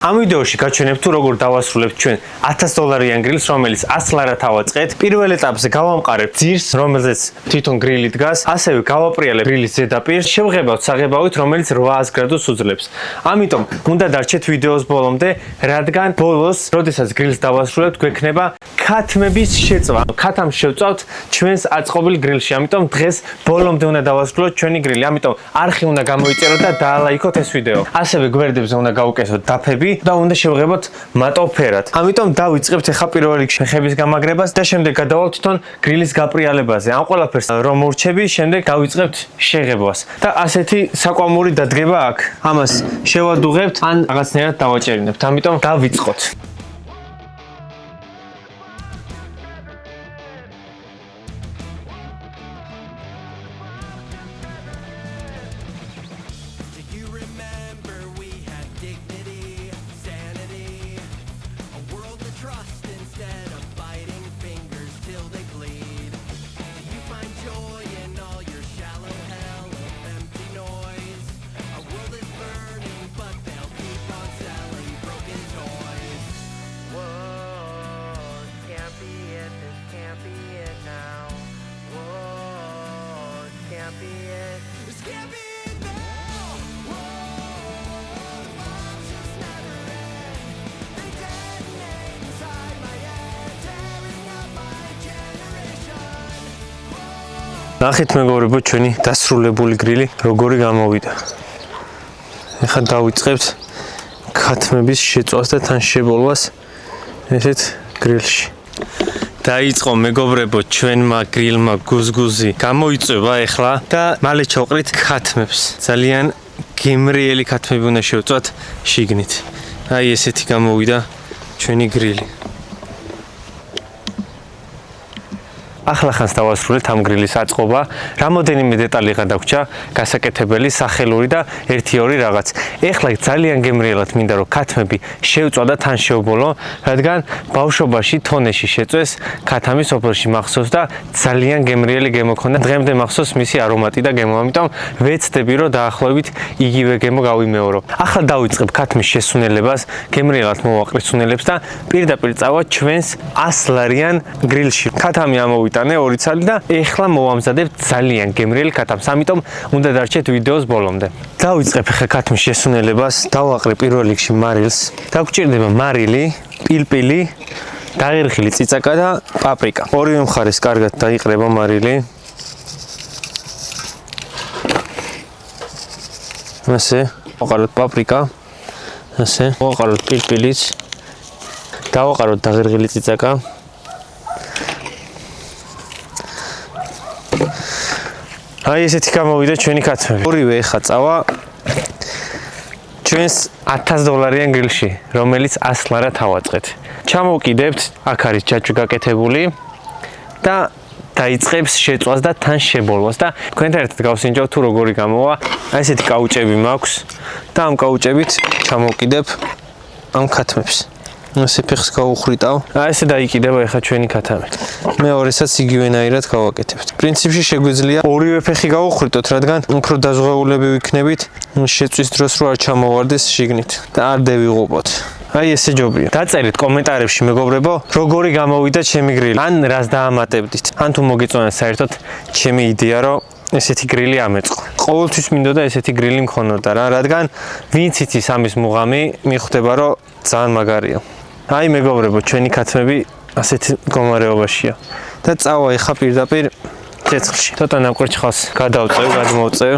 Am ვიდეოში გაჩვენებთ თუ როგორ დავასრულებთ ჩვენ $1000 გრილს, რომელიც 100 ლარად ავაწყეთ. პირველ ეტაპზე გავამყარებთ ძირს, რომელზეც თვითონ გრილი დგას, ასევე გავაპრიალებ გრილის ზედაპირს, შევღებავთ საღებავით, რომელიც 800 გრადუსს უძლებს. ამიტომ უნდა დარჩეთ ვიდეოს ბოლომდე, რადგან ბოლოს, როდესაც გრილს დავასრულებთ, გვექნება ქათმების შეწვა. ქათამს შევწავთ ჩვენს აწყობილ გრილში. ამიტომ დღეს ბოლომდე უნდა დავასრულოთ ჩვენი გრილი. ამიტომ არხი უნდა გამოიწეროთ და დაალაიქოთ ეს ვიდეო. ასევე გვერდებზე უნდა გავუკეთოთ დაფები და უნდა შევღებოთ მატოვ ფერად. ამიტომ დავიწყებთ ახლა პირველ რიგში ხების გამაგრებას და შემდეგ გადავალთ თვითონ გრილის გაპრიალებაზე. ამ ყველაფერს რომ მორჩები, შემდეგ დავიწყებთ შეღებვას. და ასეთი საკვამური დადგება აქვს. ამას შევადუღებთ ან რაღაცნაირად დავაჭერინებთ. ამიტომ დავიწყოთ. ნახეთ მეგობრებო, ჩვენი დასრულებული გრილი როგორი გამოვიდა. ეხლა დავიწყებთ ქათმების შეწვას და თან შებოლვას ესეთ გრილში. დაიწყო მეგობრებო, ჩვენმა გრილმა გუზგუზი გამოიწვევა ეხლა და მალე ჩავყრით ქათმებს. ძალიან გემრიელი ქათმები უნდა შევწვათ შიგნით. აი ესეთი გამოვიდა ჩვენი გრილი. ახლა ხანს დავასრულეთ ამ გრილის აწყობა. რამოდენიმე დეტალი გადაგვრჩა, გასაკეთებელი, სახელური და 1-2 რაღაც. ეხლა ძალიან გემრიელად მინდა რომ ქათმები შევწვა და თან შევბოლო, რადგან ბავშვობაში თონეში შეწვეს, ქათამი სოფელში მახსოვს და ძალიან გემრიელი გემო ქონდა. დღემდე მახსოვს მისი არომატი და გემო, ამიტომ ვეცდები რომ დაახლოებით იგივე გემო გავიმეორო. ახლა დავიწყებ ქათმის შესუნელებას, გემრიელად მოვაყრით სუნელებს და პირდაპირ წავა ჩვენს 100 ლარიან გრილში. ქათამი ამოვიდა 2 წელი და ეხლა მოვამზადებთ ძალიან გემრიელი ქათამს. ამიტომ უნდა დარჩეთ ვიდეოს ბოლომდე. დავიწყებ ახლა ქათმის შესუნელებას, დავაყრე პირველ რიგში მარილს. დაგჭირდება მარილი, პილპილი, დაღერხილი წიწაკა და პაპრიკა. ორივე მხარეს კარგად დაიყრება მარილი. ასე, ვაყაროთ პაპრიკა. ასე, ვაყაროთ პილპილიც. დავაყაროთ დაღერხილი წიწაკა. აი ესეთი გამოვიდა ჩვენი ქათმები. ორივე ეხა წავა ჩვენს $1000 გრილში, რომელიც 100 ლარად ავაწყეთ. ჩამოვკიდებთ, აქ არის ჯაჭვი გაკეთებული და დაიწყებს შეწვას და თან შებოლვას და თქვენთან ერთად გავსინჯავთ თუ როგორი გამოვა. აი ესეთი კაუჭები მაქვს და ამ კაუჭებით ჩამოვკიდებ ამ ქათმებს. ასე ფეხს გავუხრიტავ. აი ესე დაიკიდება ახლა ჩვენი ქათამი. მეორესაც იგივენაირად გავაკეთებთ. პრინციპში შეგვიძლია ორივე ფეხი გავუხრიტოთ, რადგან უფრო დაზღვეულები ვიქნებით შეწვის დროს რო არ ჩამოვარდეს შიგნით და არ დევიღობოთ. აი ესე ჯობია. დაწერით კომენტარებში მეგობრებო, როგორი გამოვიდა ჩემი გრილი. ან რას დაამატებდით. ან თუ მოგეწონათ საერთოდ ჩემი იდეა რომ ესეთი გრილი ამეწყო. ყოველთვის მინდოდა ესეთი გრილი მქონოდა რა, რადგან ვინც იცის ამის მუღამი, მიხვდება რომ ძალიან მაგარია. აი მეგობრებო, ჩვენი ქათმები ასეთ მდგომარეობაშია და წავა ეხა პირდაპირ ცეცხლში. ცოტა ნაკვერჩხალს გადავწევ, გადმოვწევ.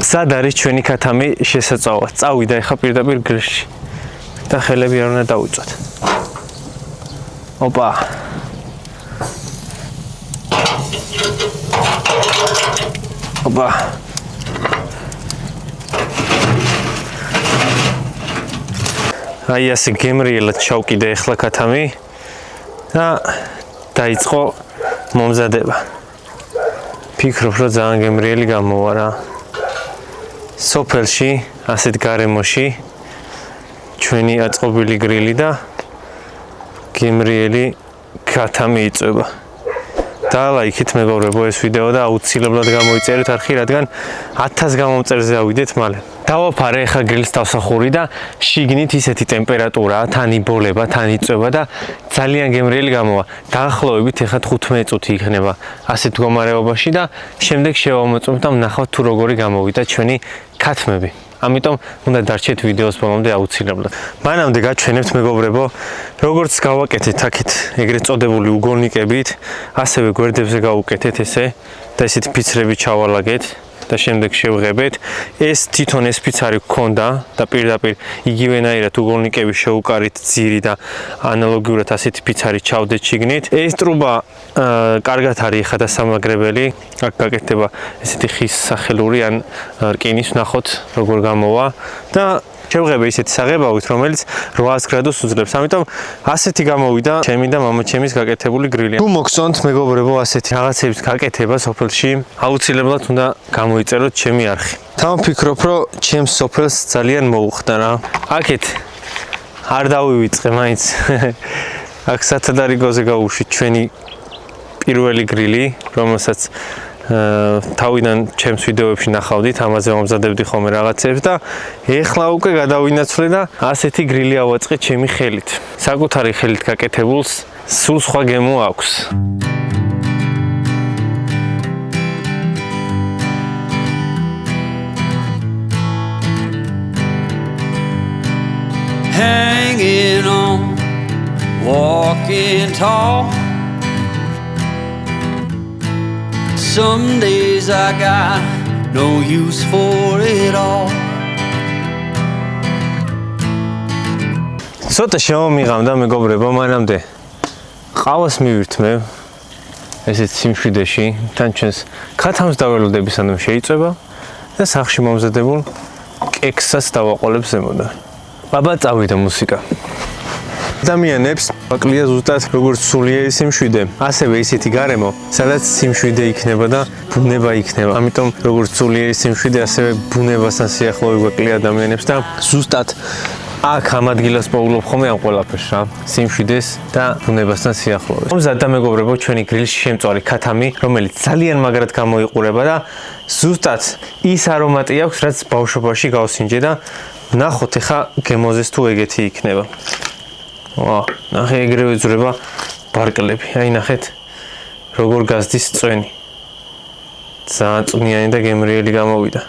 სად არის ჩვენი ქათამი შესაწავად? წავიდა ეხა პირდაპირ გრილში და ხელები არ უნდა დავუწოთ. ოპა. ოპა. აი ასე გემრიელად ჩავკიდე ახლა ქათამი და დაიწყო მომზადება. ფიქრობ რომ ძალიან გემრიელი გამოვა რა. სოფელში, ასეთ გარემოში ჩვენი აწყობილი გრილი და გემრიელი ქათამი იწვება. დაალაიქით მეგობრებო ეს ვიდეო და აუცილებლად გამოიწერეთ არხი, რადგან 1000 გამომწერზე ავიდეთ მალე. დავაფარე ახლა გრილს დავსახური და შიგნით ისეთი ტემპერატურაა, თან იბოლება, თან იწვება და ძალიან გემრიელი გამოვა. დაახლოებით ახლა 15 წუთი იქნება ასეთ მდგომარეობაში და შემდეგ შევამოწმოთ და ვნახავთ თუ როგორი გამოვიდა ჩვენი ქათმები. ამიტომ უნდა დარჩეთ ვიდეოს ბოლომდე აუცილებლად. მანამდე გაჩვენებთ მეგობრებო, როგორც გავაკეთეთ აქეთ ეგრეთ წოდებული უგოლნიკებით, ასევე გვერდებზე გავუკეთეთ ესე და ესეთი ფიცრები ჩავალაგეთ და შემდეგ შევღებეთ. ეს თვითონ ეს ფიცარი გქონდა და პირდაპირ იგივენაირად უგოლნიკები შეუკარით ძირი და ანალოგიურად ასეთი ფიცარი ჩავდეთ შიგნით. ეს ტრუბა კარგად არის ხა დასამაგრებელი. აქ გაკეთდება ესეთი ხის სახელური ან რკინის, ვნახოთ როგორ გამოვა და შევღებე ისეთი საღებავით, რომელიც 800 გრადუსს უძლებს. ამიტომ ასეთი გამოვიდა ჩემი და მამაჩემის გაკეთებული გრილი. თუ მოგწონთ მეგობრებო ასეთი რაღაცების გაკეთება სოფელში, აუცილებლად უნდა გამოიწეროთ ჩემი არხი. თავმფიქრობ, რომ ჩემს სოფელს ძალიან მოუხდა რა. აქეთ არ დავივიწყე მაინც. აქ სათადარიგოზე გავუშვით ჩვენი პირველი გრილი, რომელსაც თავიდან ჩემს ვიდეოებში ნახავდით, ამაზე მომზადებდი ხოლმე რაღაცებს და ეხლა უკვე გადავინაცვლე და ასეთი გრილი ავაწყე ჩემი ხელით. საკუთარი ხელით გაკეთებულს სულ სხვა გემო აქვს. Hanging on, walking tall. Some days I got no use for it all. ცოტა შემომიღამდა მეგობრებო, მანამდე ყავას მივირთმევ ესეთ სიმშვიდეში, თან ჩვენს ქათამს დაველოდები სანამ შეიწება და სახში მომზადებულ კექსსაც დავაყოლებ ზემოდან. აბა წავიდა მუსიკა. ადამიანებს აკლია ზუსტად როგორც სულიერი სიმშვიდე, ასევე ისეთი გარემო, სადაც სიმშვიდე იქნება და ბუნება იქნება. ამიტომ როგორც სულიერი სიმშვიდე, ასევე ბუნებასთან სიახლოვე აკლია ადამიანებს და ზუსტად აქ ამ ადგილას პოულობ ხოლმე ამ ყველაფერს რა, სიმშვიდეს და ბუნებასთან სიახლოვეს. მომზადდა მეგობრებო ჩვენი გრილში შემწვარი ქათამი, რომელიც ძალიან მაგრად გამოიყურება და ზუსტად ის არომატი აქვს, რაც ბავშვობაში გავსინჯე და ნახოთ ახლა გემოზეს თუ ეგეთი იქნება. ნახე ეგრევე ძვრება ბარკლები. აი ნახეთ როგორ გაზდის წვენი. ძალიან წვნიანი და გემრიელი გამოვიდა.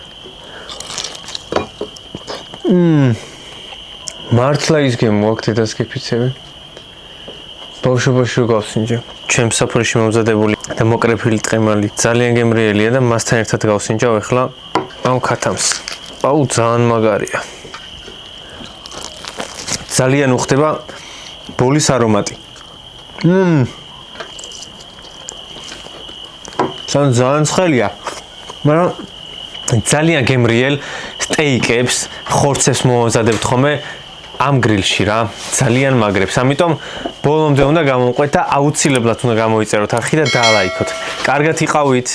მართლა ის გემო აქვს დედასკეფიცები. ბავშვობაში გავსინჯე. ჩემს საფრში მომზადებული და მოკრეფილი ტყემალი ძალიან გემრიელია და მასთან ერთად გავსინჯავ ახლა ამ ქათამს. აუ ძალიან მაგარია. ძალიან უხდება ბოლის არომატი. ძალიან ცხელია. მაგრამ ძალიან გემრიელ სტეიკებს, ხორცებს მომზადებთ ხოლმე ამ გრილში რა. ძალიან მაგრებს. ამიტომ ბოლომდე უნდა გამოვყვეთ და აუცილებლად უნდა გამოიწეროთ არხი და დაალაიქოთ. კარგად იყავით.